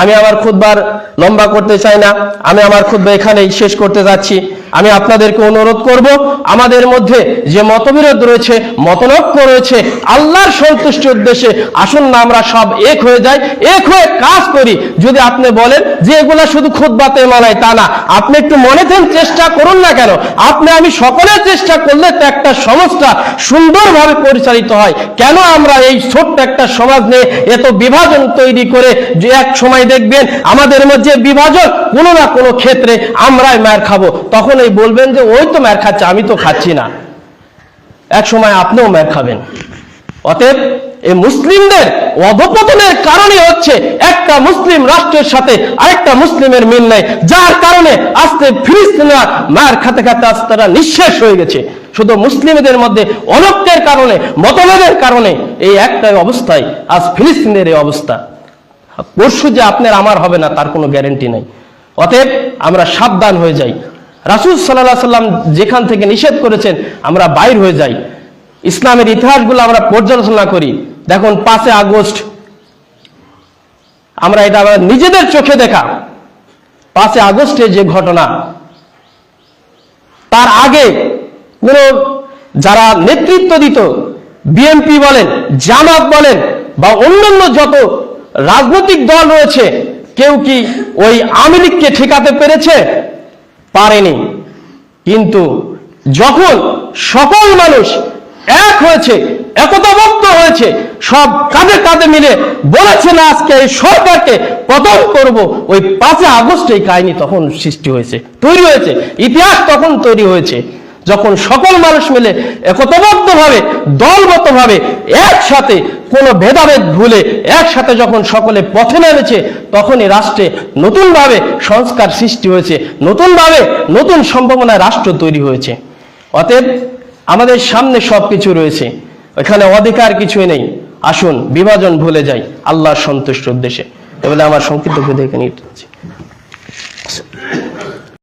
আমি আমার খুতবার লম্বা করতে চাই না, আমি আমার খুতবা এখানেই শেষ করতে যাচ্ছি। আমি আপনাদেরকে অনুরোধ করব, আমাদের মধ্যে যে মতবিরোধ রয়েছে, মতনৈক্য রয়েছে, আল্লাহর সন্তুষ্টির উদ্দেশ্যে আসুন না আমরা সব এক হয়ে যাই, এক হয়ে কাজ করি। যদি আপনি বলেন যে এগুলা শুধু খুতবাতে মানায়, তা না, আপনি একটু মনে দেন, চেষ্টা করুন না কেন, আপনি আমি সকলের চেষ্টা করলে তো একটা সমাজটা সুন্দরভাবে পরিচালিত হয়। কেন আমরা এই ছোট্ট একটা সমাজ নিয়ে এত বিভাজন তৈরি করে, যে এক সময় দেখবেন আমাদের মধ্যে বিভাজন, কোনো না কোনো ক্ষেত্রে আমরাই মার খাবো, তখন এই বলবেন যে ওই তো মার খাচ্ছে, আমি তো খাচ্ছি না, এক সময় আপনিও মার খাবেন। অতএব এই মুসলিমদের অধপতনের কারণে হচ্ছে একটা মুসলিম রাষ্ট্রের সাথে আরেকটা মুসলিমের মিল নেই, যার কারণে আজকে ফিলিস্তিনিরা মার খাতে খাতে আজ তারা নিঃশেষ হয়ে গেছে। শুধু মুসলিমদের মধ্যে অনৈক্যের কারণে, মতভেদের কারণে এই একটাই অবস্থায় আজ ফিলিস্তিনের এই অবস্থা। পরশু যে আপনার আমার হবে না তার কোনো গ্যারান্টি নেই। অতএব আমরা সাবধান হয়ে যাই। রাসূল সাল্লাল্লাহু আলাইহি সাল্লাম যেখান থেকে নিষেধ করেছেন আমরা বাইর হয়ে যাই। ইসলামের ইতিহাসগুলো আমরা পর্যালোচনা করি। দেখুন 5 আগস্ট, আমরা এটা আমরা নিজেদের চোখে দেখা 5 আগস্টে যে ঘটনা, তার আগে কোন যারা নেতৃত্ব দিত, বিএনপি বলেন, জামাত বলেন বা অন্যান্য যত রাজনৈতিক দল রয়েছে, কেউ কি ওই আওয়ামী লীগকে ঠেকাতে পেরেছে? পারেনি। কিন্তু যখন সকল মানুষ এক হয়েছে, একতাবদ্ধ হয়েছে, সব কাঁধে কাঁধে মিলে বলেছে না আজকে এই সরকারকে পতন করব, ওই 5 আগস্ট এই কাহিনী তখন সৃষ্টি হয়েছে, তৈরি হয়েছে, ইতিহাস তখন তৈরি হয়েছে। যখন সকল মানুষ মিলে একতাবদ্ধভাবে, দলগতভাবে, একসাথে কোনো ভেদাভেদ ভুলে একসাথে যখন সকলে পথে নেমেছে, তখনই রাষ্ট্রে নতুনভাবে সংস্কার সৃষ্টি হয়েছে, নতুনভাবে নতুন সম্ভাবনায় রাষ্ট্র তৈরি হয়েছে। অতএব আমাদের সামনে সবকিছু রয়েছে, এখানে অধিকার কিছুই নেই। আসুন বিভাজন ভুলে যাই আল্লাহর সন্তুষ্টির উদ্দেশ্যে। এবারে আমার সংক্ষিপ্ত দেখে নিতে